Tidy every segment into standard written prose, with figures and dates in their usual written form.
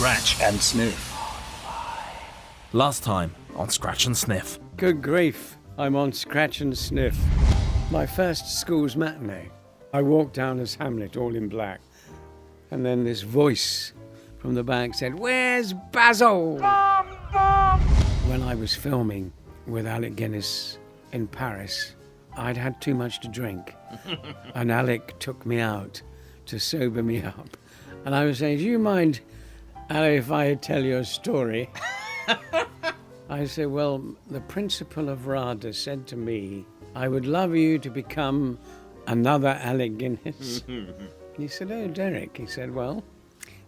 Scratch and Sniff. Last time on Scratch and Sniff. Good grief, I'm on Scratch and Sniff. My first school's matinee. I walked down as Hamlet, all in black. And then this voice from the back said, "Where's Basil?" When I was filming with Alec Guinness in Paris, I'd had too much to drink. And Alec took me out to sober me up. And I was saying, "Do you mind, Alec, if I tell you a story?" I said, "Well, the principal of RADA said to me, I would love you to become another Alec Guinness." He said, "Oh, Derek." He said, "Well,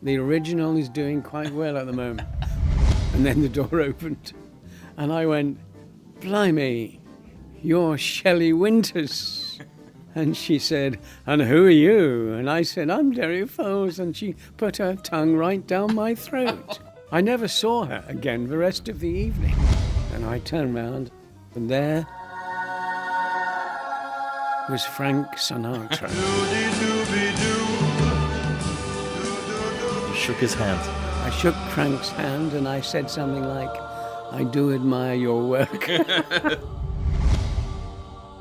the original is doing quite well at the moment." And then the door opened and I went, "Blimey, you're Shelley Winters." And she said, "And who are you?" And I said, "I'm Derek Fowlds." And she put her tongue right down my throat. I never saw her again the rest of the evening. And I turned round, and there was Frank Sinatra. You shook his hand. I shook Frank's hand and I said something like, "I do admire your work."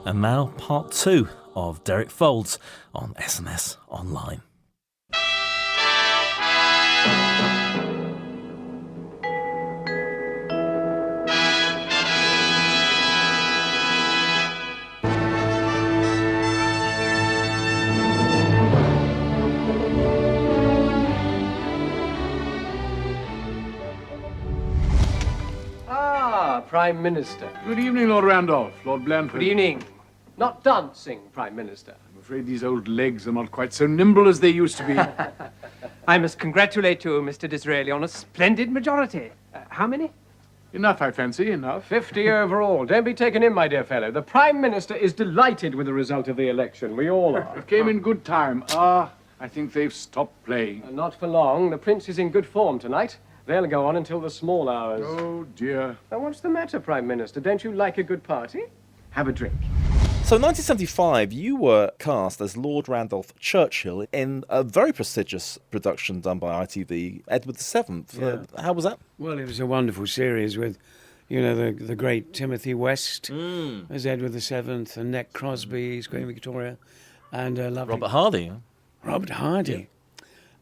And now part 2 of Derek Fowlds on SNS Online. Prime Minister. Good evening, Lord Randolph, Lord Blandford. Good evening. Not dancing, Prime Minister. I'm afraid these old legs are not quite so nimble as they used to be. I must congratulate you, Mr. Disraeli, on a splendid majority. How many? Enough, I fancy, enough. 50 overall. Don't be taken in, my dear fellow. The Prime Minister is delighted with the result of the election. We all are. It came in good time. I think they've stopped playing. Not for long. The Prince is in good form tonight. They'll go on until the small hours. Oh, dear. Now, what's the matter, Prime Minister? Don't you like a good party? Have a drink. So in 1975, you were cast as Lord Randolph Churchill in a very prestigious production done by ITV, Edward VII. Yeah. How was that? Well, it was a wonderful series with, you know, the great Timothy West as Edward VII, and Ned Crosby as Queen Victoria, and lovely Robert Hardy. Robert Hardy.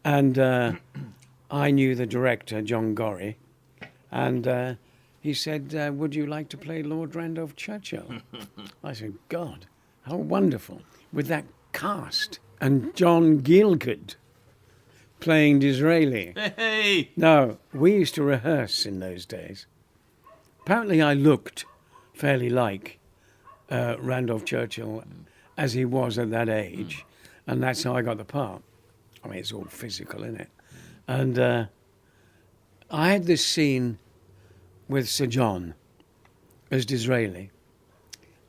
Yeah. And I knew the director, John Guilgud, and he said, "Would you like to play Lord Randolph Churchill?" I said, "God, how wonderful, with that cast." And John Guilgud playing Disraeli. Hey! No, we used to rehearse in those days. Apparently I looked fairly like Randolph Churchill as he was at that age, and that's how I got the part. I mean, it's all physical, isn't it? And I had this scene with Sir John as Disraeli,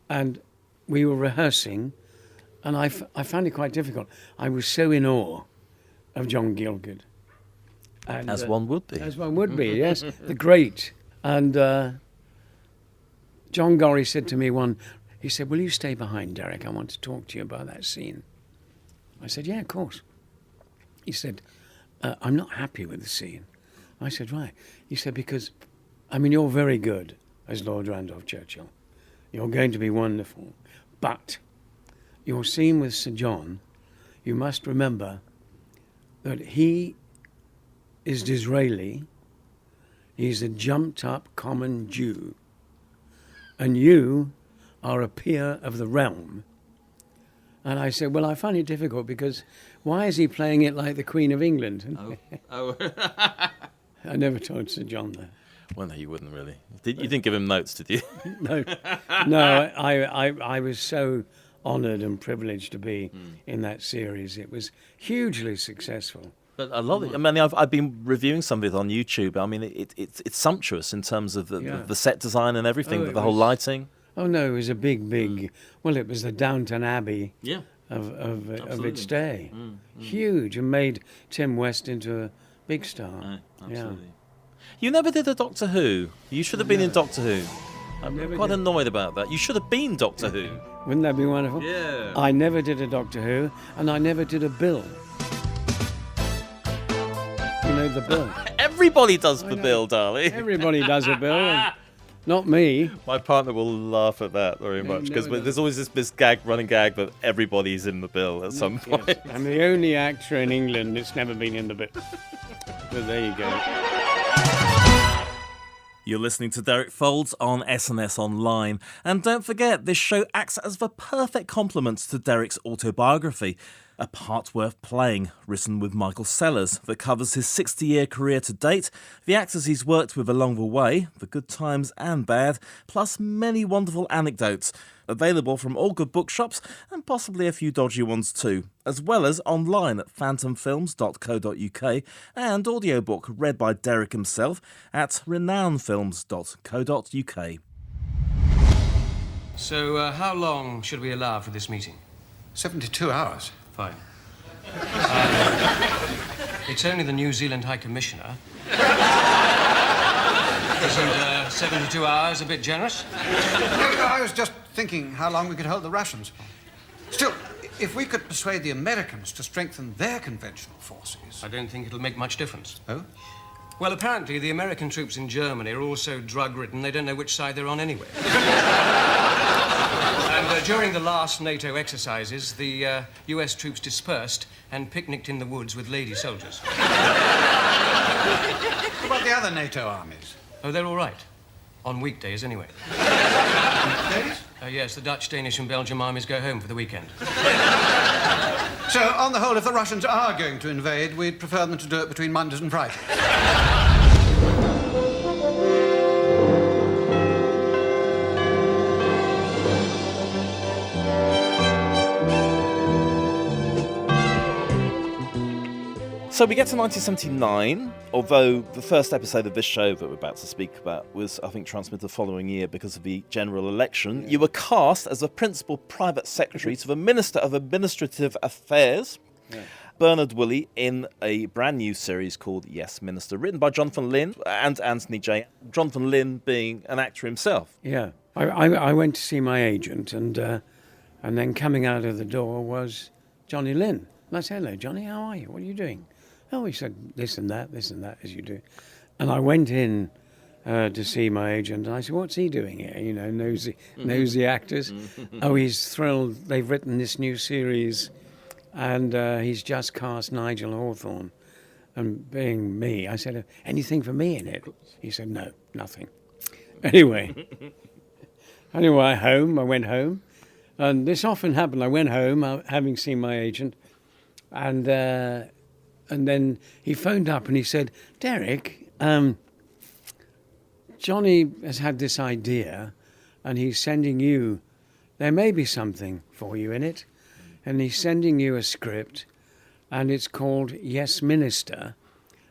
and we were rehearsing, and I found it quite difficult. I was so in awe of John Guilgud. And, As one would be. As one would be, yes. The great. And John Guilgud said to me he said, "Will you stay behind, Derek? I want to talk to you about that scene." I said, "Yeah, of course." He said, "I'm not happy with the scene." I said, "Right." He said, "Because, I mean, you're very good as Lord Randolph Churchill. You're going to be wonderful. But your scene with Sir John, you must remember that he is Disraeli. He's a jumped-up common Jew. And you are a peer of the realm." And I said, "Well, I find it difficult because why is he playing it like the Queen of England?" Oh. I never told Sir John that. Well, no, you wouldn't really. You didn't give him notes, did you? No, I was so honoured and privileged to be in that series. It was hugely successful. But I love it. I mean, I've been reviewing some of it on YouTube. I mean, it's sumptuous in terms of the set design and everything, the whole lighting. Oh no, it was a big. Well, it was the Downton Abbey of its day. Huge, and made Tim West into a big star. Absolutely. Yeah. You never did a Doctor Who. You should have been in Doctor Who. I'm quite annoyed about that. You should have been Doctor Who. Wouldn't that be wonderful? Yeah. I never did a Doctor Who, and I never did a Bill. You know the bill. Everybody does the know. bill, darling. Everybody does a bill, and not me. My partner will laugh at that very much because there's always this running gag that everybody's in the bill at some point. Yes. I'm the only actor in England that's never been in the bill. But there you go. You're listening to Derek Fowlds on SNS Online. And don't forget, this show acts as the perfect complement to Derek's autobiography, A Part Worth Playing, written with Michael Sellers, that covers his 60-year career to date, the actors he's worked with along the way, the good times and bad, plus many wonderful anecdotes. Available from all good bookshops and possibly a few dodgy ones too, as well as online at phantomfilms.co.uk and audiobook read by Derek himself at renownfilms.co.uk. So, how long should we allow for this meeting? 72 hours. Fine. It's only the New Zealand High Commissioner. Isn't 72 hours a bit generous? No, I was just thinking how long we could hold the Russians. Still, if we could persuade the Americans to strengthen their conventional forces... I don't think it'll make much difference. Oh? Well, apparently the American troops in Germany are all so drug-ridden they don't know which side they're on anyway. And during the last NATO exercises, the US troops dispersed and picnicked in the woods with lady soldiers. What about the other NATO armies? Oh, they're all right. On weekdays, anyway. Weekdays? Yes, the Dutch, Danish and Belgian armies go home for the weekend. So, on the whole, if the Russians are going to invade, we'd prefer them to do it between Mondays and Fridays. So we get to 1979, although the first episode of this show that we're about to speak about was, I think, transmitted the following year because of the general election. You were cast as a principal private secretary to the Minister of Administrative Affairs, Bernard Woolley, in a brand new series called Yes, Minister, written by Jonathan Lynn and Antony J. Jonathan Lynn being an actor himself. Yeah. I went to see my agent, and then coming out of the door was Johnny Lynn. And I said, "Hello, Johnny, how are you? What are you doing?" "Oh," he said, this and that, as you do. And I went in to see my agent, and I said, "What's he doing here?" You know, nosy actors. "Oh, he's thrilled. They've written this new series, and he's just cast Nigel Hawthorne." And being me, I said, "Anything for me in it?" He said, "No, nothing." Anyway, I went home. And this often happened. I went home, having seen my agent, and then he phoned up and he said, "Derek, Johnny has had this idea and he's sending you, there may be something for you in it, and he's sending you a script and it's called Yes, Minister."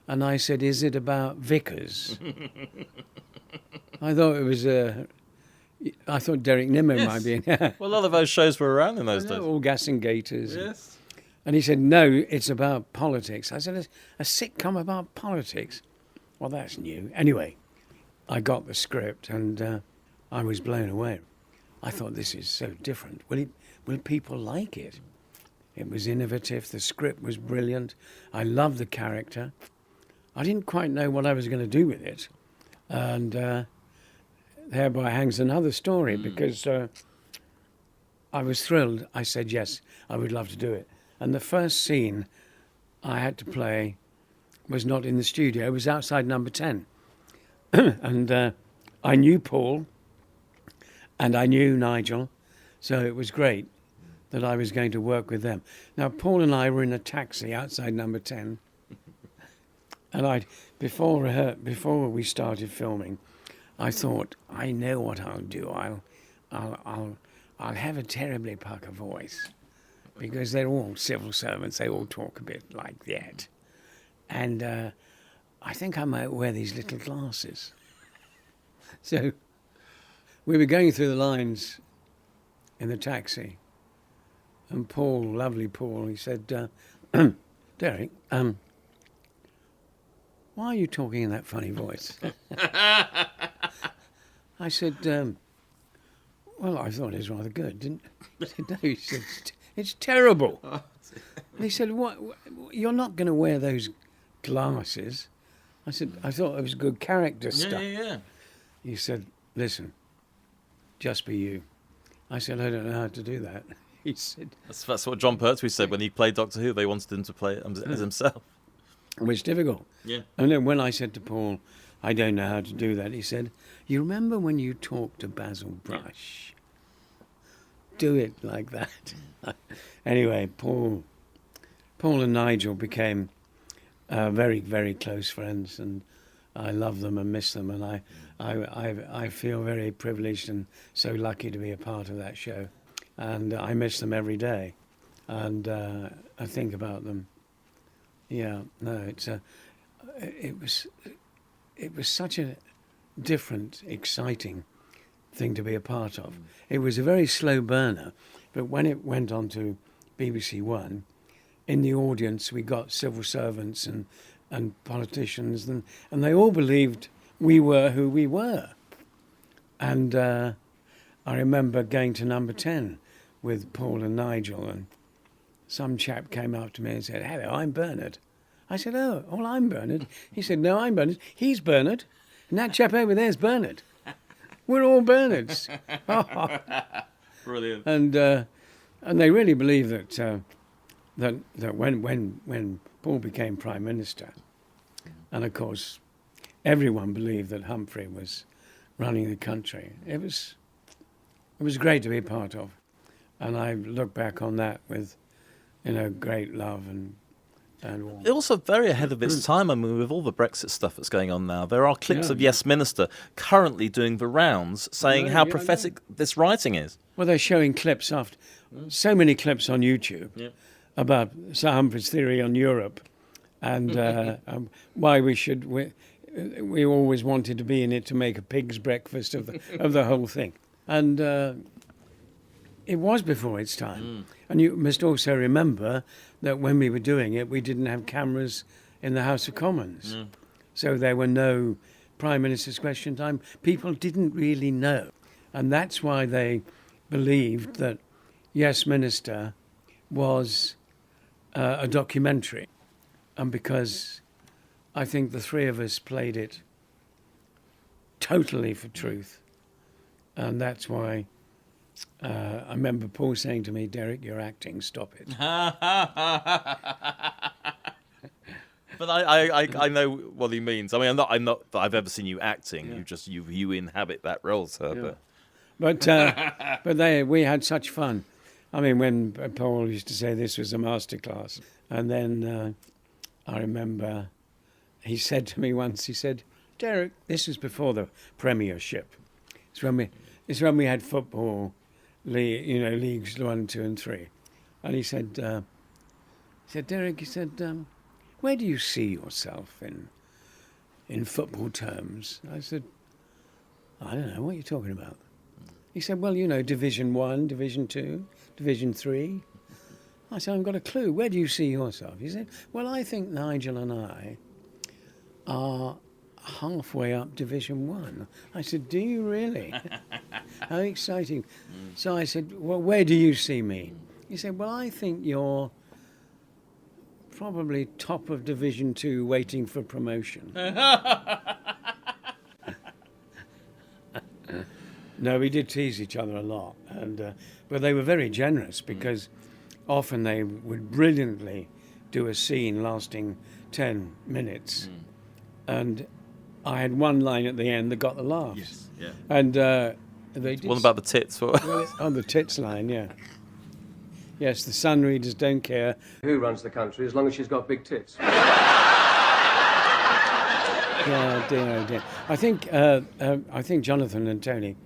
And I said, "Is it about vicars?" I thought it was I thought Derek Nimmo might be in. Well, a lot of those shows were around in those days. All gas and gators. Yes. And he said, "No, it's about politics." I said, "A sitcom about politics? Well, that's new." Anyway, I got the script and I was blown away. I thought, this is so different. Will people like it? It was innovative. The script was brilliant. I loved the character. I didn't quite know what I was going to do with it. And thereby hangs another story, because I was thrilled. I said, yes, I would love to do it. And the first scene I had to play was not in the studio. It was outside number 10. And I knew Paul and I knew Nigel, so it was great that I was going to work with them. Now, Paul and I were in a taxi outside number 10. And before we started filming, I thought, I know what I'll do. I'll have a terribly pucker voice, because they're all civil servants. They all talk a bit like that. And I think I might wear these little glasses. So we were going through the lines in the taxi, and Paul, lovely Paul, he said, "Derek, why are you talking in that funny voice?" I said, "Well, I thought it was rather good, didn't I?" He said, "No," he said, "it's terrible." And he said, "What? You're not going to wear those glasses. I said, I thought it was good character stuff. Yeah. He said, listen, just be you. I said, I don't know how to do that. He said, That's what John Pertwee said when he played Doctor Who. They wanted him to play it as himself. it was difficult. Yeah. And then when I said to Paul, I don't know how to do that, he said, you remember when you talked to Basil Brush? Do it like that. Anyway, Paul and Nigel became very, very close friends, and I love them and miss them, and I feel very privileged and so lucky to be a part of that show, and I miss them every day, and I think about them. Yeah, no, it was such a different, exciting thing to be a part of. It was a very slow burner, but when it went on to BBC One, in the audience we got civil servants and politicians, and they all believed we were who we were. And I remember going to number 10 with Paul and Nigel, and some chap came up to me and said, hello, I'm Bernard. I said, oh, well, I'm Bernard. He said, no, I'm Bernard. He's Bernard. And that chap over there's Bernard. We're all Bernards. Brilliant. And they really believe that when Paul became Prime Minister, and of course everyone believed that Humphrey was running the country, it was great to be a part of, and I look back on that with great love and warmth. Also very ahead of its time. I mean, with all the Brexit stuff that's going on now, there are clips of Yes Minister currently doing the rounds saying how prophetic this writing is. Well, they're showing clips after so many clips on YouTube about Sir Humphrey's theory on Europe, and why we always wanted to be in it to make a pig's breakfast of the whole thing, and it was before its time. And you must also remember that when we were doing it, we didn't have cameras in the House of Commons, so there were no Prime Minister's Question Time. People didn't really know, and that's why they believed that Yes Minister was a documentary, and because I think the three of us played it totally for truth, and that's why I remember Paul saying to me, Derek, you're acting, stop it. But I know what he means. I mean, I'm not that I've ever seen you acting. You inhabit that role, sir. Yeah. But we had such fun. I mean, when Paul used to say this was a masterclass, and then I remember he said to me once, he said, Derek, this is before the Premiership. It's when we had football, leagues 1, 2, and 3, and he said, Derek, he said, where do you see yourself in football terms? I said, I don't know, what are you talking about? He said, well, Division 1, Division 2, Division 3. I said, I haven't got a clue. Where do you see yourself? He said, well, I think Nigel and I are halfway up Division 1. I said, do you really? How exciting. So I said, well, where do you see me? He said, well, I think you're probably top of Division 2 waiting for promotion. No, we did tease each other a lot, but they were very generous because often they would brilliantly do a scene lasting 10 minutes, and I had one line at the end that got the laughs. Yes, yeah. And they did. What about the tits? On the tits line, yeah. Yes, the Sun readers don't care Who runs the country as long as she's got big tits? Yeah, dear, oh dear. I think Jonathan and Tony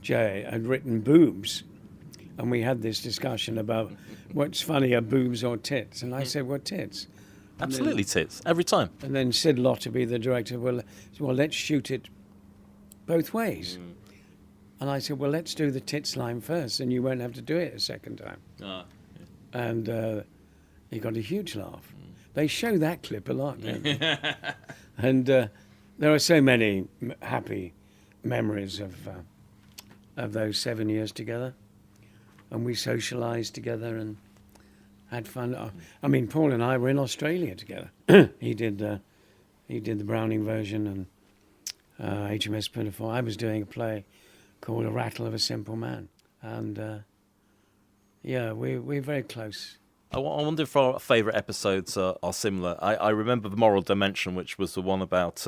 J had written boobs, and we had this discussion about what's funnier, boobs or tits, and I said, what tits? Absolutely tits, every time. And then Sid Lotterby, the director, well, let's shoot it both ways. And I said, well, let's do the tits line first, and you won't have to do it a second time. And he got a huge laugh. They show that clip a lot, don't they? And there are so many happy memories of those 7 years together, and we socialised together and had fun. I mean, Paul and I were in Australia together. He did the Browning version and HMS Pinafore. I was doing a play called A Rattle of a Simple Man. And, we're very close. I wonder if our favourite episodes are similar. I remember The Moral Dimension, which was the one about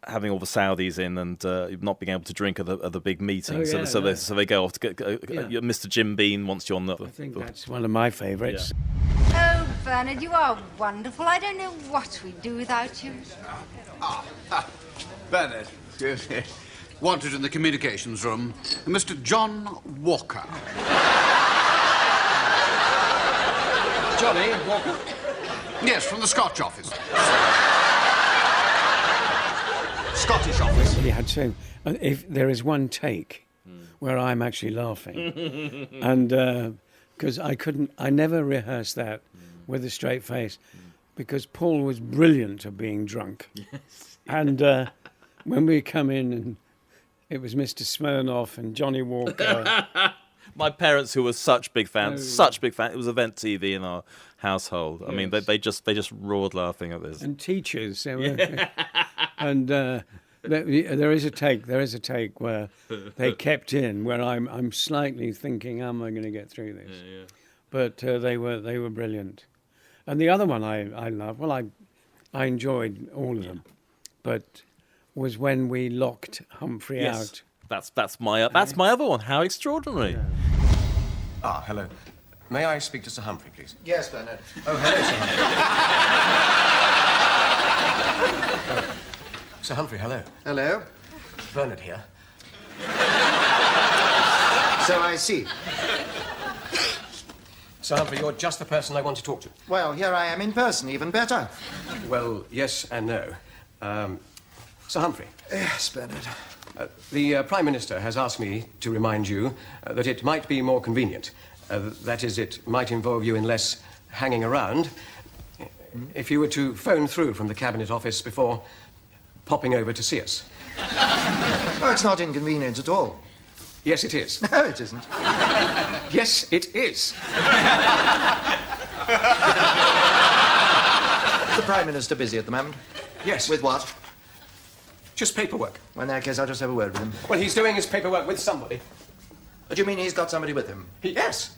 having all the Saudis in and not being able to drink at the big meetings. So they go off to get... Mr Jim Bean wants you on the... I think that's one of my favourites. Oh, Bernard, you are wonderful. I don't know what we'd do without you. Bernard, excuse me. Wanted in the communications room, Mr. John Walker. Johnny Walker? Yes, from the Scotch office. Scottish office. He had to. If there is one take where I'm actually laughing, and because I never rehearsed that with a straight face, because Paul was brilliant at being drunk. Yes. And when we come in, and it was Mr. Smirnoff and Johnny Walker. My parents, who were such big fans, it was event TV in our household. Yes. I mean, they just roared laughing at this. And teachers, and there is a take where they kept in where I'm slightly thinking, how am I going to get through this? Yeah. But they were brilliant. And the other one I love, well, I enjoyed all of them, but was when we locked Humphrey out. That's my other one. How extraordinary! Yeah. Ah, hello. May I speak to Sir Humphrey, please? Yes, Bernard. Oh, hello, Sir Humphrey. Sir Humphrey, hello. Hello. Bernard here. So I see. Sir Humphrey, you're just the person I want to talk to. Well, here I am in person, even better. Well, yes and no. Sir Humphrey. Yes, Bernard. The Prime Minister has asked me to remind you that it might be more convenient. That is, it might involve you in less hanging around if you were to phone through from the Cabinet Office before popping over to see us. Oh, it's not inconvenient at all. Yes, it is. No, it isn't. Yes, it is. Is the Prime Minister busy at the moment? Yes. With what? Just paperwork. Well, in that case, I'll just have a word with him. Well, he's doing his paperwork with somebody. Do you mean he's got somebody with him? Yes.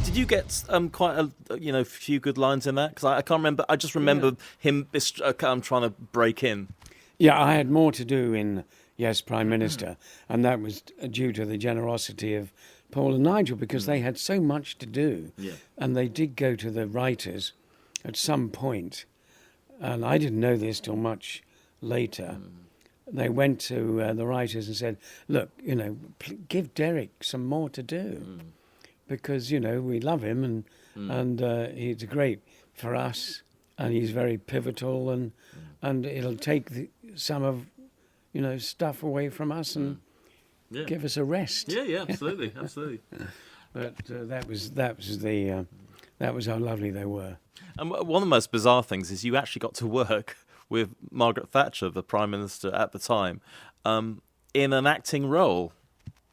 Did you get quite a few good lines in that? Because I can't remember. I just remember him trying to break in. Yeah, I had more to do in Yes, Prime Minister, and that was due to the generosity of Paul and Nigel, because they had so much to do, and they did go to the writers at some point, and I didn't know this till much later. They went to the writers and said, look, give Derek some more to do, because, we love him, and he's great for us, and he's very pivotal, and it'll take some of, stuff away from us and give us a rest. Yeah, absolutely, absolutely. But that was how lovely they were. And one of the most bizarre things is you actually got to work with Margaret Thatcher, the Prime Minister at the time, in an acting role.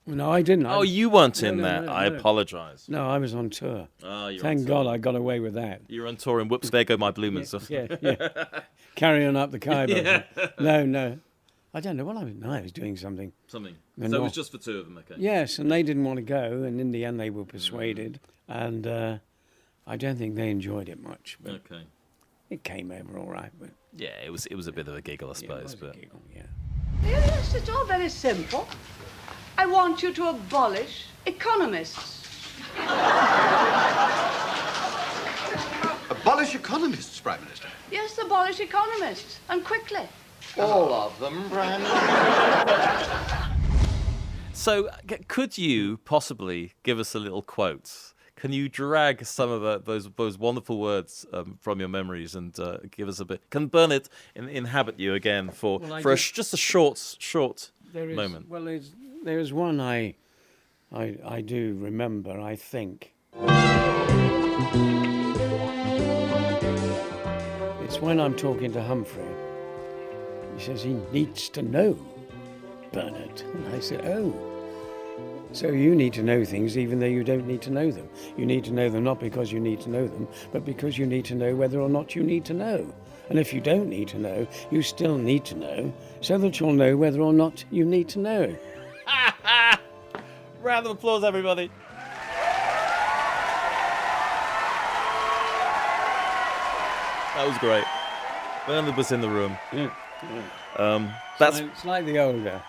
No, I didn't. Oh, you weren't in that. I apologise. No, I was on tour. Oh, you're Thank on God tour. I got away with that. You're on tour, and whoops, there go my bloomers. Yeah. Carrying up the Khyber. No. I don't know what I was. No, I was doing something. Something. And So it was just for two of them, okay? Yes, and they didn't want to go, and in the end they were persuaded, and I don't think they enjoyed it much. But Okay. it came over all right. But Yeah, it was a bit of a giggle, I yeah, it suppose. was a But giggle, yeah. Yes, it's all very simple. I want you to abolish economists. Abolish economists, Prime Minister. Yes, abolish economists, and quickly. All of them, Prime So, could you possibly give us a little quote? Can you drag some of those wonderful words from your memories and give us a bit? Can Bernard inhabit you again for just a short moment? Well, there is one I do remember, I think. It's when I'm talking to Humphrey. He says he needs to know, Bernard. And I said, oh. So you need to know things even though you don't need to know them. You need to know them not because you need to know them, but because you need to know whether or not you need to know. And if you don't need to know, you still need to know, so that you'll know whether or not you need to know. Round of applause, everybody. That was great. Bernard was in the room. That's Slightly older.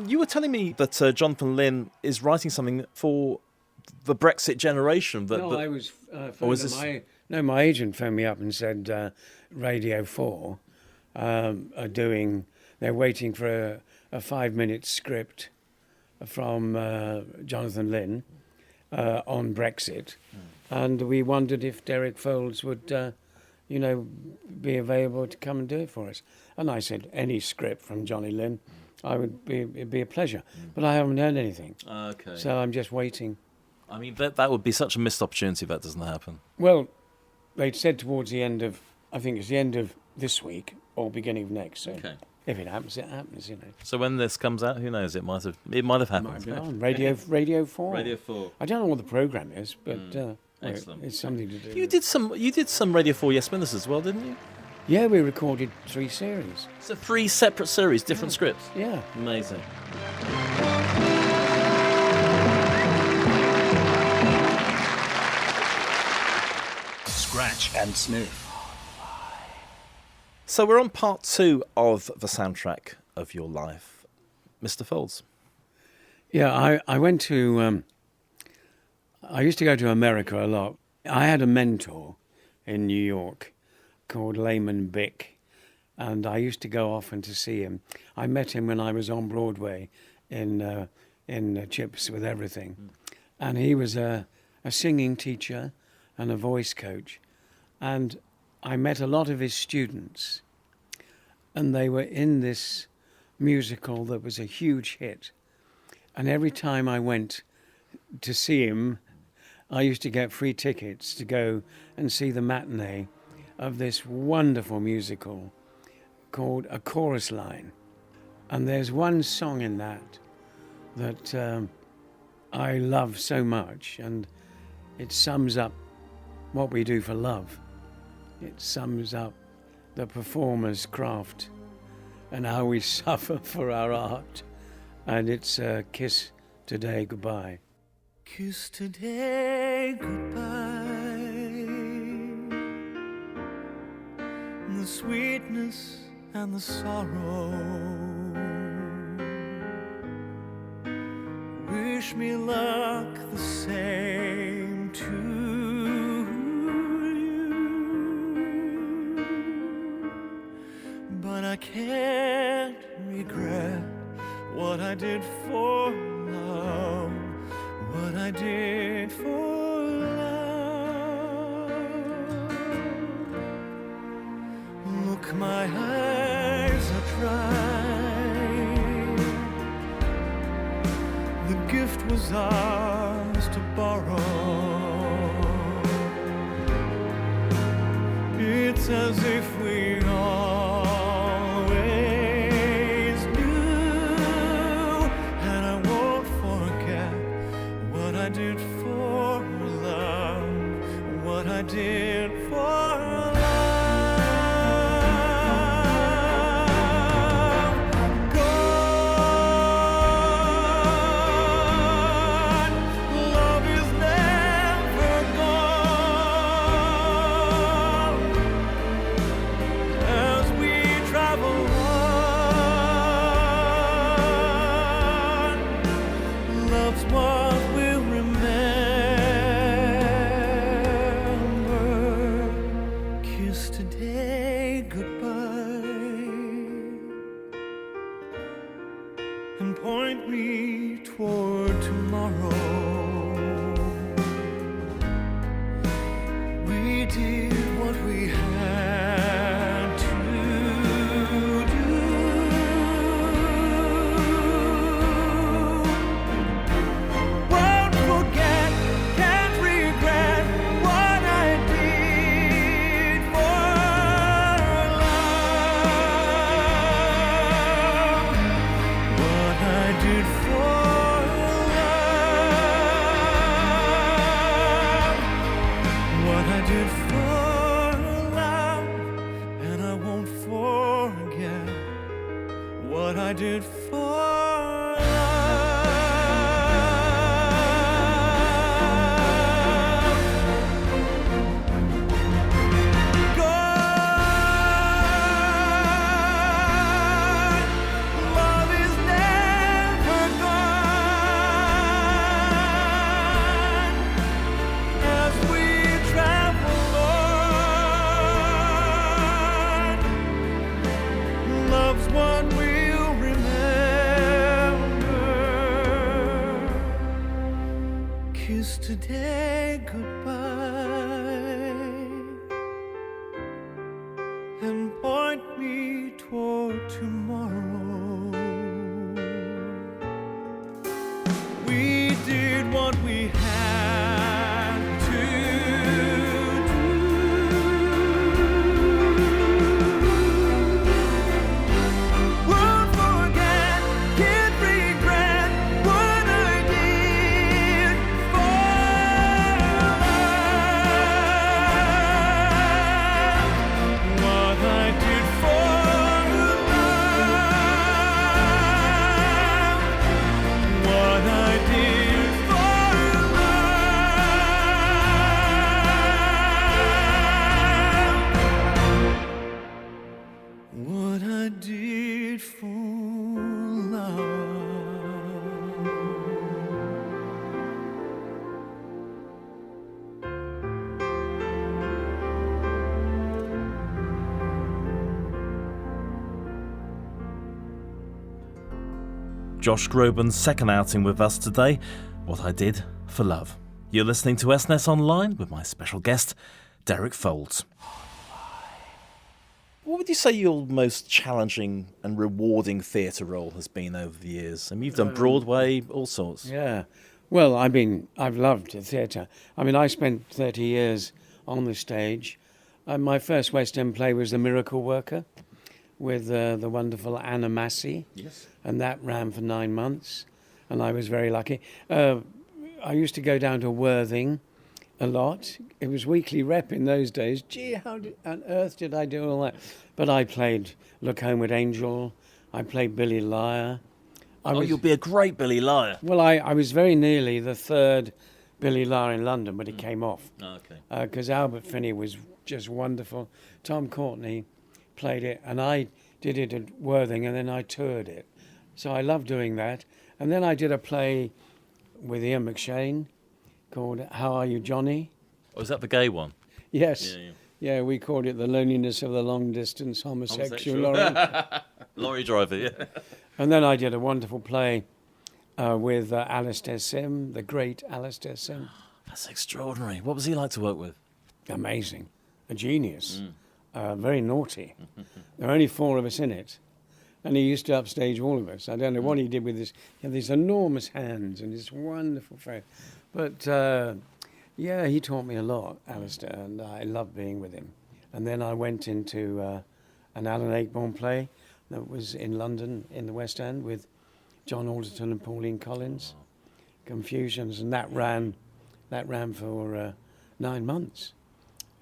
You were telling me that Jonathan Lynn is writing something for the Brexit generation. I was. My agent phoned me up and said Radio 4 are doing. They're waiting for a 5-minute script from Jonathan Lynn on Brexit, and we wondered if Derek Fowlds would, be available to come and do it for us. And I said, any script from Johnny Lynn, it'd be a pleasure. But I haven't heard anything. Okay. So I'm just waiting. I mean, that would be such a missed opportunity if that doesn't happen. Well, they'd said towards the end of, I think it's the end of this week or beginning of next. So Okay. if it happens, it happens, So when this comes out, who knows? It might have happened. Might be on Radio 4. Radio 4. I don't know what the programme is, but Excellent. it's something to do. You did some Radio 4 Yes Ministers as well, didn't you? Yeah, we recorded 3 series. So 3 separate series, different scripts. Yeah. Amazing. Scratch and sniff. So we're on part 2 of the soundtrack of your life, Mr Fowlds. Yeah, I went to... I used to go to America a lot. I had a mentor in New York called Layman Bick, and I used to go often to see him. I met him when I was on Broadway in Chips with Everything, and he was a singing teacher and a voice coach, and I met a lot of his students, and they were in this musical that was a huge hit, and every time I went to see him, I used to get free tickets to go and see the matinee of this wonderful musical called A Chorus Line. And there's one song in that I love so much, and it sums up what we do for love. It sums up the performer's craft and how we suffer for our art. And it's Kiss Today Goodbye. Kiss today goodbye, the sweetness and the sorrow. Wish me luck the same to you, but I can't regret what I did for love. What I did for love. Look, my eyes are dry. The gift was ours to borrow. It's as if we always knew, and I won't forget what I did for love, what I did for love. Gone, love is never gone. As we travel on, love's what we'll remember. Kiss today goodbye, and point me toward tomorrow. We did what we had to do. Won't forget, can't regret what I did for love. What I did for I did for love. Gone, love is never gone. As we travel on, love's what we'll remember. Kiss today goodbye and point me toward tomorrow. We did what we had to do. Won't forget, can't regret what I did for love. What I did for love. What I did for love. What I did for love. Josh Groban's second outing with us today, What I Did for Love. You're listening to SNS Online with my special guest, Derek Fowlds. What would you say your most challenging and rewarding theatre role has been over the years? I mean, you've done Broadway, all sorts. Yeah. Well, I've loved the theatre. I mean, I spent 30 years on the stage. My first West End play was The Miracle Worker with the wonderful Anna Massey. Yes. And that ran for 9 months, and I was very lucky. I used to go down to Worthing a lot. It was weekly rep in those days. Gee, how on earth did I do all that? But I played Look Homeward Angel. I played Billy Liar. You'll be a great Billy Liar. Well, I was very nearly the third Billy Liar in London, but it came off. Oh, okay. Because Albert Finney was just wonderful. Tom Courtenay played it, and I did it at Worthing, and then I toured it. So I love doing that. And then I did a play with Ian McShane called How Are You, Johnny? Oh, is that the gay one? Yes. Yeah, we called it The Loneliness of the Long-Distance Homosexual. Lorry driver, yeah. And then I did a wonderful play with Alistair Sim, the great Alistair Sim. That's extraordinary. What was he like to work with? Amazing. A genius. Very naughty. There were only 4 of us in it. And he used to upstage all of us. I don't know what he did with his... He had these enormous hands and this wonderful face. But, yeah, he taught me a lot, Alistair, and I loved being with him. And then I went into an Alan Ayckbourn play that was in London, in the West End, with John Alderton and Pauline Collins. Confusions, and that ran for 9 months.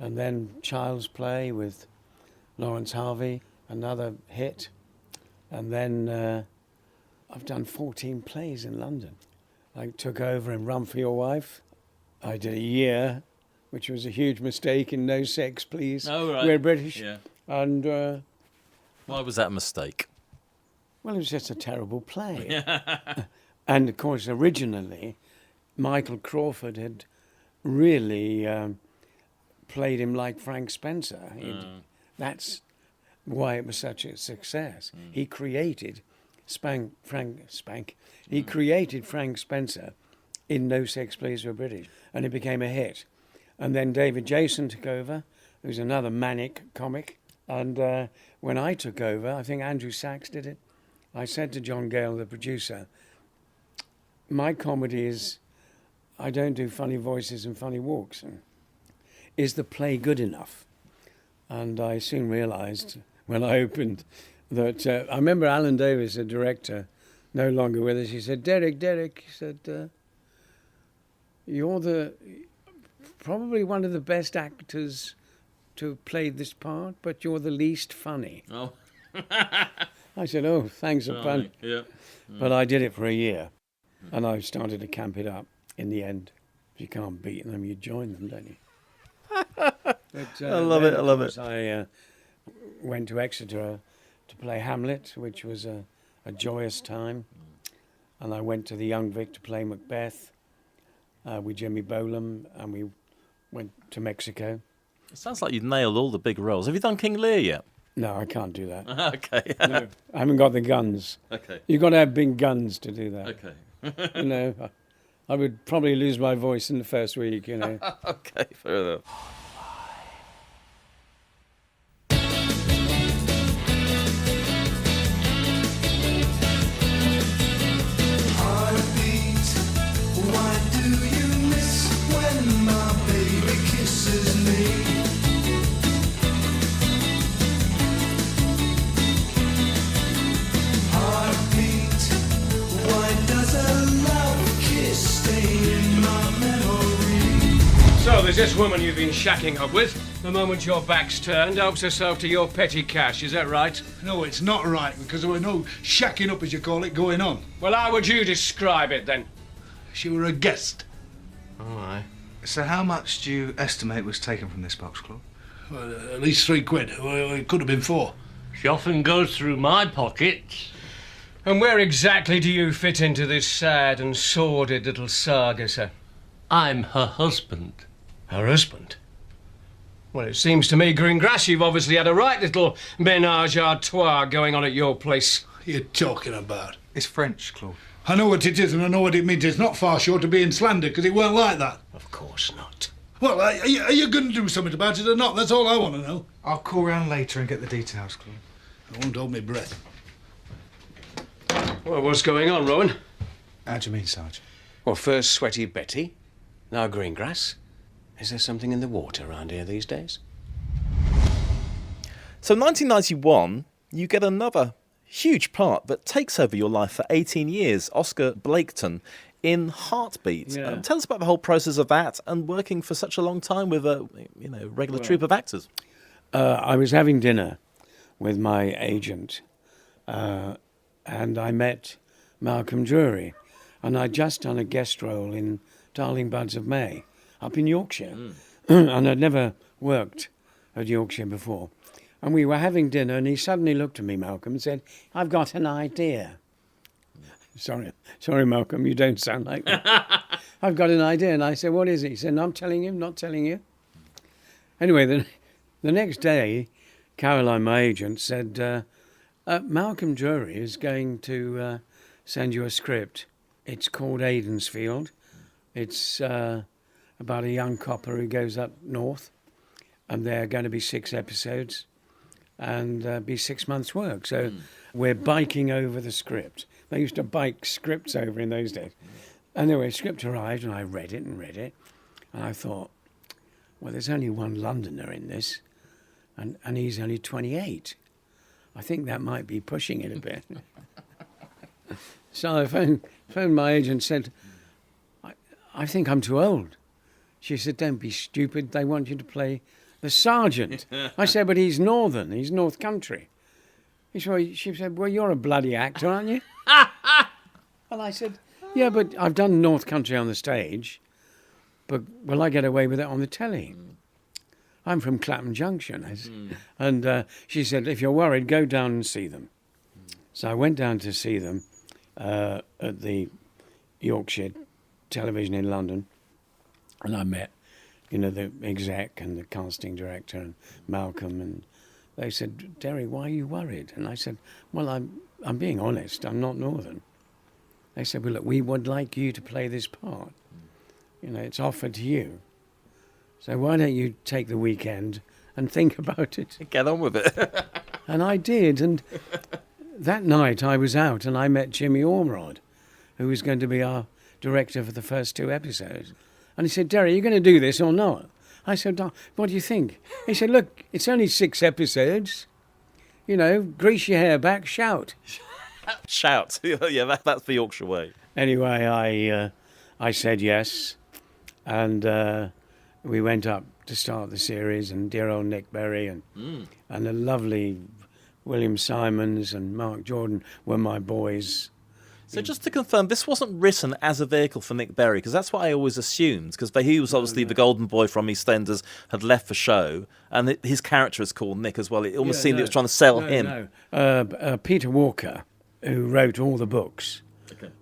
And then Child's Play with Lawrence Harvey, another hit. And then I've done 14 plays in London. I took over in Run for Your Wife. I did a year, which was a huge mistake in No Sex, Please. Oh, right. We're British. Yeah. And, Why was that a mistake? well, it was just a terrible play. And, of course, originally, Michael Crawford had really played him like Frank Spencer. That's why it was such a success. He created He created Frank Spencer in No Sex, Please, We're British, and it became a hit. And then David Jason took over, who was another manic comic. And when I took over, I think Andrew Sachs did it. I said to John Gale, the producer, my comedy is, I don't do funny voices and funny walks. And is the play good enough? And I soon realised when I opened that, I remember Alan Davis, the director, no longer with us, he said, Derek, he said, you're probably one of the best actors to have played this part, but you're the least funny. Oh. I said, oh, thanks a bunch. Yeah. But I did it for a year, and I started to camp it up. In the end, if you can't beat them, you join them, don't you? But, I love it. I went to Exeter to play Hamlet, which was a joyous time. And I went to the Young Vic to play Macbeth with Jimmy Bolam, and we went to Mexico. It sounds like you've nailed all the big roles. Have you done King Lear yet? No, I can't do that. Okay. No, I haven't got the guns. Okay. You've got to have big guns to do that. Okay. You know, I would probably lose my voice in the first week, you know. Okay, fair enough. So there's this woman you've been shacking up with. The moment your back's turned, helps herself to your petty cash. Is that right? No, it's not right, because there were no shacking up, as you call it, going on. Well, how would you describe it, then? She were a guest. Oh, aye. So how much do you estimate was taken from this box, Claude? Well, at least £3. Well, it could have been 4. She often goes through my pockets. And where exactly do you fit into this sad and sordid little saga, sir? I'm her husband. Her husband? Well, it seems to me, Greengrass, you've obviously had a right little ménage à trois going on at your place. What are you talking about? It's French, Claude. I know what it is and I know what it means. It's not far short of being slander, because it weren't like that. Of course not. Well, are you going to do something about it or not? That's all I want to know. I'll call round later and get the details, Claude. I won't hold my breath. Well, what's going on, Rowan? How do you mean, Sergeant? Well, first Sweaty Betty, now Greengrass. Is there something in the water around here these days? So 1991, you get another huge part that takes over your life for 18 years, Oscar Blaketon, in Heartbeat. Yeah. Tell us about the whole process of that and working for such a long time with a regular troupe of actors. I was having dinner with my agent, and I met Malcolm Drury, and I'd just done a guest role in Darling Buds of May up in Yorkshire, and I'd never worked at Yorkshire before. And we were having dinner, and he suddenly looked at me, Malcolm, and said, "I've got an idea." Sorry, Malcolm, you don't sound like that. I've got an idea. And I said, "What is it?" He said, "No, I'm telling you, not telling you." Anyway, the next day, Caroline, my agent, said, Malcolm Drury is going to send you a script. It's called Aidensfield. It's about a young copper who goes up north, and there are going to be 6 episodes and be 6 months' work. So we're biking over the script. They used to bike scripts over in those days. Anyway, script arrived, and I read it, and I thought, well, there's only one Londoner in this, and he's only 28. I think that might be pushing it a bit. So I phoned my agent and said, I think I'm too old. She said, "Don't be stupid. They want you to play the sergeant." I said, "But he's northern. He's North Country." She said, "Well, you're a bloody actor, aren't you?" And I said, "Yeah, but I've done North Country on the stage, but will I get away with it on the telly? I'm from Clapham Junction." And she said, "If you're worried, go down and see them." So I went down to see them at the Yorkshire Television in London, and I met, the exec and the casting director and Malcolm, and they said, "Derry, why are you worried?" And I said, "Well, I'm being honest. I'm not northern." They said, "Well, look, we would like you to play this part. It's offered to you. So why don't you take the weekend and think about it?" Get on with it. And I did. And that night I was out and I met Jimmy Ormerod, who was going to be our director for the first 2 episodes. And he said, "Derry, are you going to do this or not?" I said, "What do you think?" He said, "Look, it's only 6 episodes. Grease your hair back, shout." Shout. Yeah, that's the Yorkshire way. Anyway, I said yes. And we went up to start the series, and dear old Nick Berry and a lovely William Simons and Mark Jordan were my boys. So just to confirm, this wasn't written as a vehicle for Nick Berry, because that's what I always assumed, because he was obviously the golden boy from EastEnders, had left for show, and his character is called Nick as well. It almost seemed it was trying to sell him. No. Peter Walker, who wrote all the books,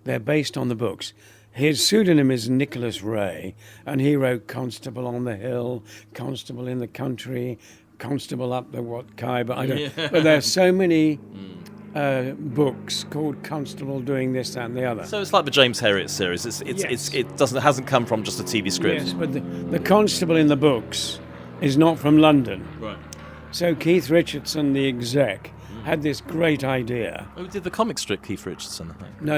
they're based on the books. His pseudonym is Nicholas Ray, and he wrote Constable on the Hill, Constable in the Country, Constable up the Khyber. I don't. But there's so many books called Constable doing this, that, and the other. So it's like the James Herriot series. It hasn't come from just a TV script. Yes, but the Constable in the books is not from London. Right. So Keith Richardson, the exec, had this great idea. Who did the comic strip? Keith Richardson, I think. No.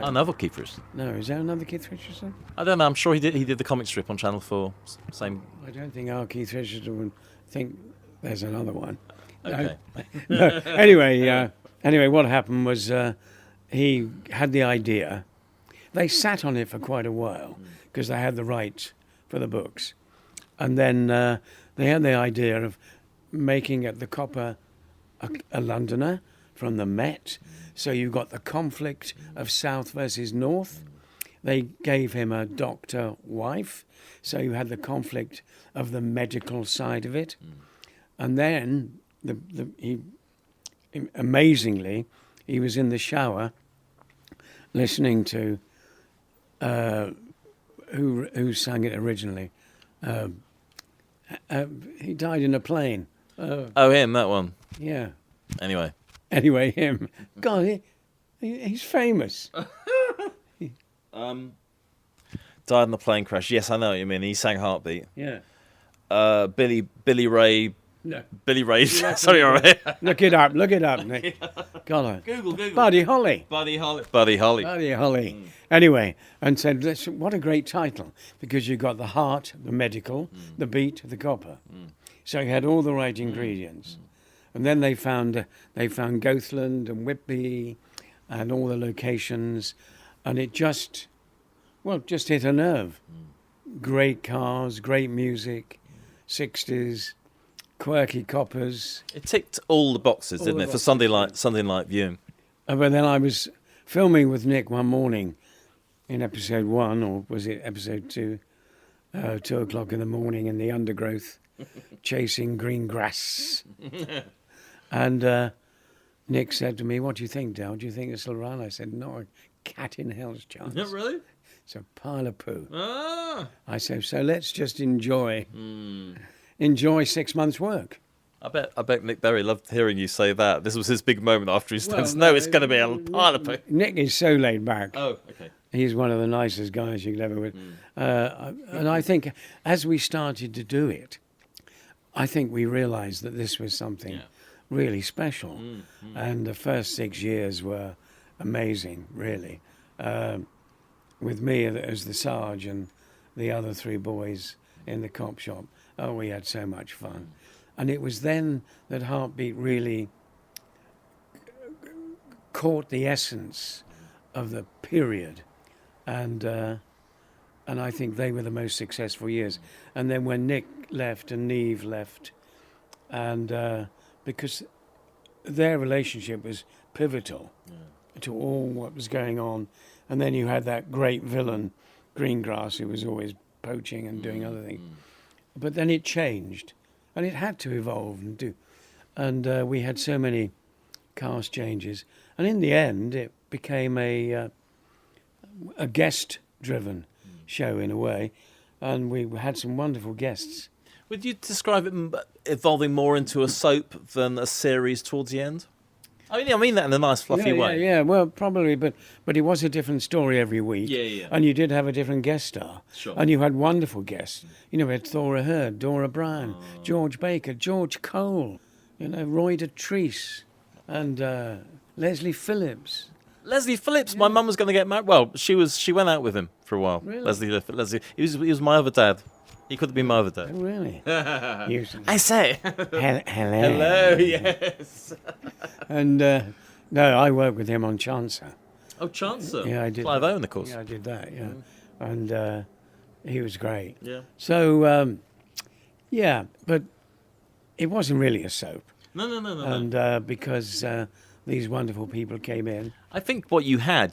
Another Keith Richardson. No, is there another Keith Richardson? I don't know. I'm sure he did the comic strip on Channel 4. Same. I don't think our Keith Richardson would think there's another one. Okay. No. Anyway, what happened was he had the idea. They sat on it for quite a while because they had the rights for the books. And then they had the idea of making at the Copper a Londoner from the Met. So you got the conflict of South versus North. They gave him a doctor wife. So you had the conflict of the medical side of it. And then amazingly, he was in the shower listening to who sang it originally. He died in a plane. Him, that one. Yeah. Anyway, him. God, he's famous. Died in a plane crash. Yes, I know what you mean. He sang Heartbeat. Yeah. Billy Ray. No. Billy Ray. Sorry, all right. Look it up, Nick. God, Google. Buddy Holly. Buddy Holly. Anyway, and said, what a great title, because you got the heart, the medical, the beat, the copper. So you had all the right ingredients. And then they found Goathland and Whitby and all the locations, and it just hit a nerve. Great cars, great music, 60s. Quirky coppers. It ticked all the boxes, didn't it, for Sunday night viewing? But then I was filming with Nick one morning in episode 1, or was it episode 2? 2 o'clock in the morning in the undergrowth, chasing green grass. And Nick said to me, "What do you think, Dal? Do you think this will run?" I said, "Not a cat in hell's chance." Not really? It's a pile of poo. Ah. I said, so let's just enjoy 6 months' work. I bet Nick Berry loved hearing you say that. This was his big moment after he said, "No, it's going to be a pile of poo." Nick is so laid back. Oh, okay. He's one of the nicest guys you could ever with. And I think as we started to do it, I think we realised that this was something really special. And the first 6 years were amazing, really. With me as the Sarge and the other 3 boys in the cop shop. Oh, we had so much fun. And it was then that Heartbeat really caught the essence of the period. And I think they were the most successful years. And then when Nick left and Neve left, and because their relationship was pivotal to all what was going on. And then you had that great villain, Greengrass, who was always poaching and doing other things. But then it changed, and it had to evolve and do. And we had so many cast changes. And in the end, it became a guest-driven show in a way. And we had some wonderful guests. Would you describe it evolving more into a soap than a series towards the end? I mean that in a nice, fluffy way. Yeah, well, probably, but it was a different story every week. Yeah. And you did have a different guest star. Sure. And you had wonderful guests. You know, we had Thora Hird, Dora Bryan, George Baker, George Cole, Roy Dotrice, and Leslie Phillips. Leslie Phillips, my mum was going to get married. Well, she went out with him for a while. Really? Leslie, he was my other dad. He could have been my other dad. Oh, really? I say. Hello. Hello, yes. And, no, I worked with him on Chancer. Oh, Chancer? Yeah, I did. Clive Owen, of course. Yeah, I did that, yeah. And he was great. Yeah. So, but it wasn't really a soap. No. And because these wonderful people came in. I think what you had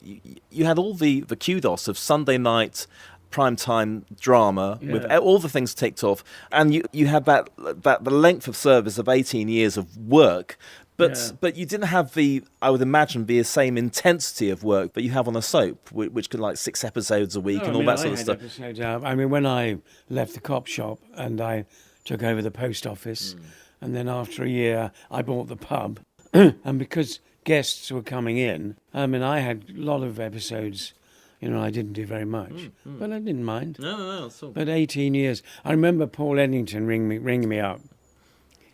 all the kudos of Sunday night primetime drama with all the things ticked off, and you had that the length of service of 18 years of work, but you didn't have I would imagine the same intensity of work that you have on a soap, which could like 6 episodes a week and all that sort of stuff. Episodes, I mean, when I left the cop shop and I took over the post office, and then after a year I bought the pub, and because guests were coming in, I mean, I had a lot of episodes. I didn't do very much, but I didn't mind. No, it's all... But 18 years. I remember Paul Eddington ringing me up,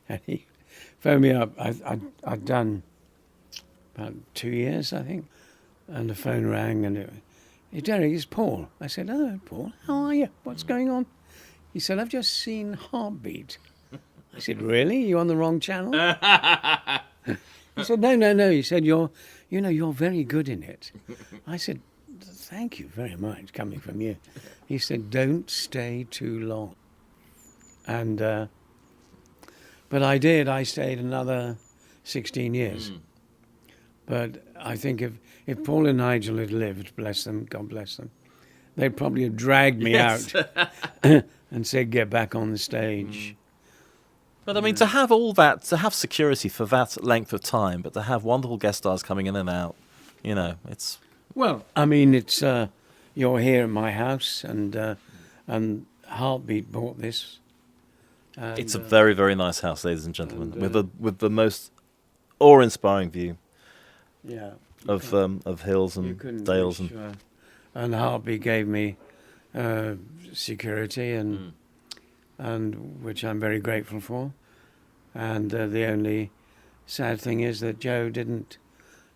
and he phoned me up. I'd done about 2 years, I think, and the phone rang, and hey, Derek, it's Paul. I said, "Oh, Paul, how are you? What's going on?" He said, "I've just seen Heartbeat." I said, "Really? You on the wrong channel?" He said, "No." He said, "You're very good in it." I said, "Thank you very much, coming from you." He said, "Don't stay too long." And, but I did. I stayed another 16 years. But I think if Paul and Nigel had lived, bless them, God bless them, they'd probably have dragged me out and said, "Get back on the stage." But I mean, to have all that, to have security for that length of time, but to have wonderful guest stars coming in and out, it's... Well, I mean, it's you're here at my house, and Heartbeat bought this. And, it's a very, very nice house, ladies and gentlemen, with the most awe-inspiring view. Of hills and dales and Heartbeat gave me security and which I'm very grateful for. And the only sad thing is that Joe didn't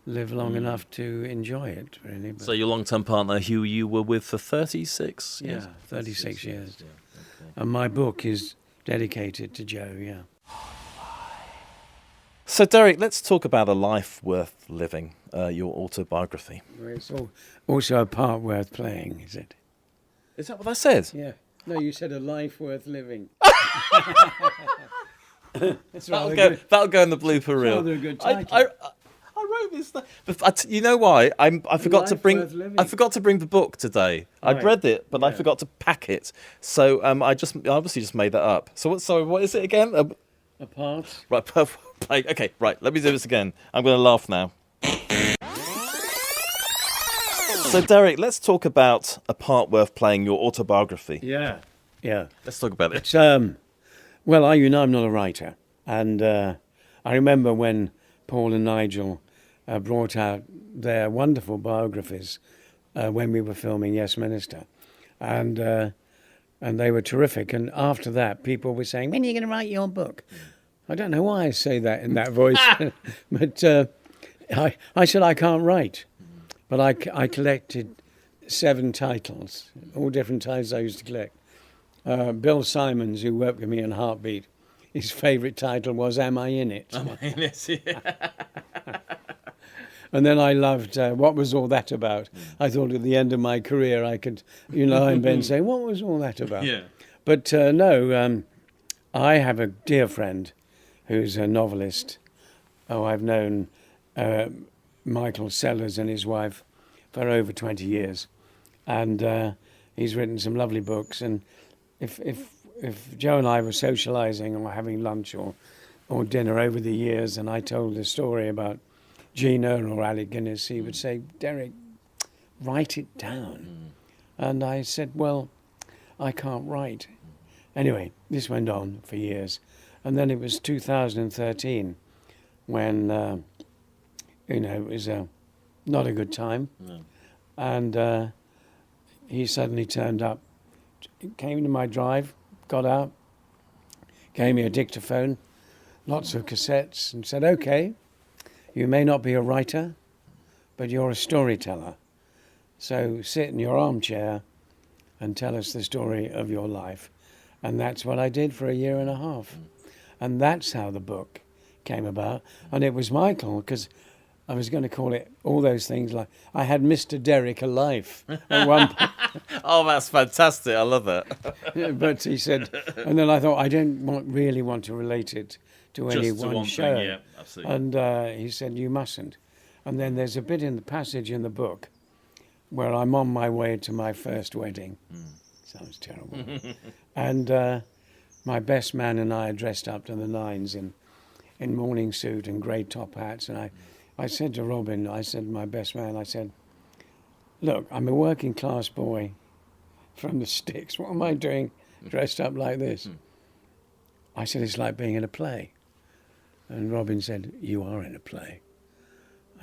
live long enough to enjoy it, really. But so your long-term partner, who you were with for 36 years? Yeah, 36 years. Yeah. Okay. And my book is dedicated to Joe, yeah. So, Derek, let's talk about A Life Worth Living, your autobiography. It's also a part worth playing, is it? Is that what I said? Yeah. No, you said A Life Worth Living. That'll go in the blooper reel. Rather a good title. I wrote this. But you know why? I forgot to bring the book today. Right. I'd read it, but I forgot to pack it. So I obviously just made that up. So what is it again? A part. Right. Okay. Right. Let me do this again. I'm going to laugh now. So, Derek, let's talk about A Part Worth Playing, your autobiography. Yeah. Let's talk about it. Well, I'm not a writer. And I remember when Paul and Nigel brought out their wonderful biographies when we were filming Yes Minister. And they were terrific. And after that, people were saying, "When are you going to write your book?" I don't know why I say that in that voice. But I said I can't write. But I collected 7 titles, all different titles I used to collect. Bill Simons, who worked with me on Heartbeat, his favourite title was "Am I In It?" Am I in it? Yeah. And then I loved "What Was All That About?" I thought at the end of my career I could, and Ben saying, "What was all that about?" Yeah. But no, I have a dear friend who's a novelist. I've known Michael Sellers and his wife for over 20 years. And he's written some lovely books. And if Joe and I were socialising or having lunch or dinner over the years, and I told a story about Gina or Alec Guinness, he would say, "Derek, write it down." And I said, "Well, I can't write." Anyway, this went on for years. And then it was 2013 when, it was not a good time. No. And he suddenly turned up, came to my drive, got out, gave me a dictaphone, lots of cassettes, and said, "Okay, you may not be a writer, but you're a storyteller. So sit in your armchair and tell us the story of your life." And that's what I did for a year and a half. And that's how the book came about. And it was Michael, because I was going to call it all those things like, I had Mr. Derek a life at one point. Oh, that's fantastic. I love that. But he said, and then I thought, I don't really want to relate it to Just any to one one show. thing, yeah, absolutely. And he said, you mustn't. And then there's a bit in the passage in the book where I'm on my way to my first wedding. Sounds terrible. And my best man and I are dressed up to the nines in morning suit and grey top hats. And I said to Robin, I said, my best man, I said, look, I'm a working class boy from the sticks. What am I doing dressed up like this? I said, it's like being in a play. And Robin said, you are in a play.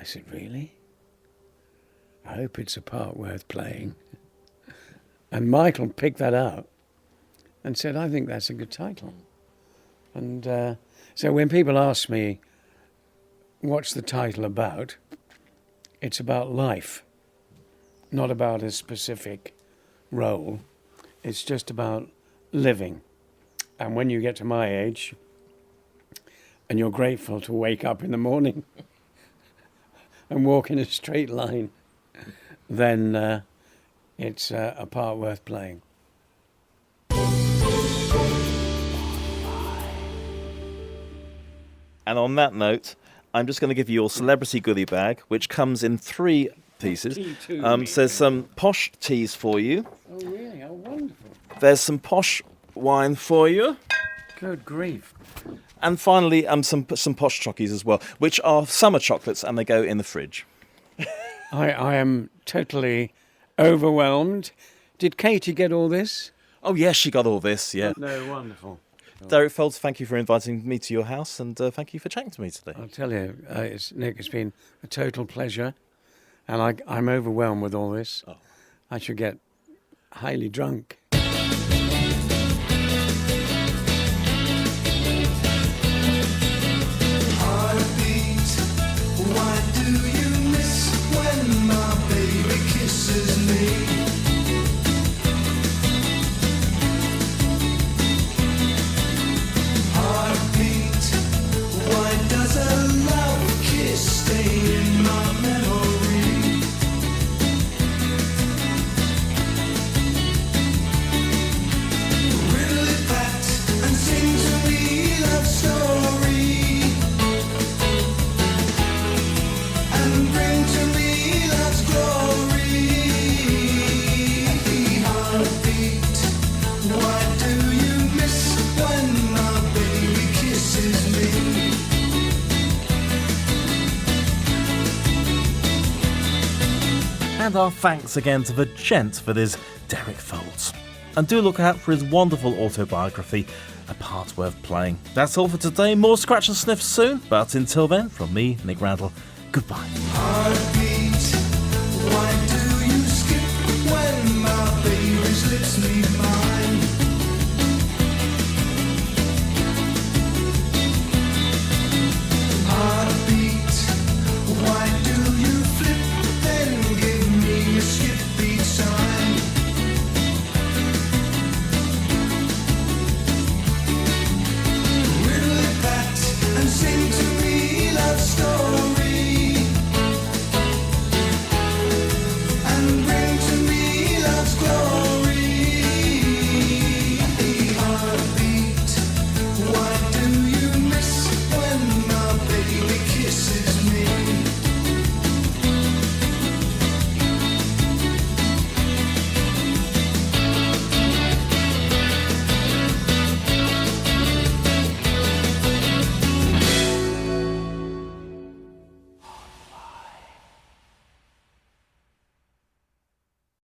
I said, really? I hope it's a part worth playing. And Michael picked that up and said, I think that's a good title. And so when people ask me, what's the title about? It's about life, not about a specific role. It's just about living. And when you get to my age, and you're grateful to wake up in the morning and walk in a straight line, then it's a part worth playing. And on that note, I'm just going to give you your celebrity goodie bag, which comes in 3 pieces. There's some posh teas for you. Oh, really? Oh, wonderful. There's some posh wine for you. Good grief. And finally, some posh chockies as well, which are summer chocolates, and they go in the fridge. I am totally overwhelmed. Did Katie get all this? Oh, yes, she got all this, yeah. No, wonderful. Derek Fowlds, thank you for inviting me to your house, and thank you for chatting to me today. I'll tell you, Nick, it's been a total pleasure, and I'm overwhelmed with all this. Oh. I should get highly drunk. Why do you miss when my baby kisses me? Heartbeat, why does a love kiss stay in my memory? Riddle it back and sing to me love story. And bring to me love's glory. Heartbeat, why do you miss when my baby kisses me? And our thanks again to the gent for this, Derek Fowlds. And do look out for his wonderful autobiography, A Part Worth Playing. That's all for today. More Scratch and Sniff soon. But until then, from me, Nick Randall, goodbye. Heartbeat.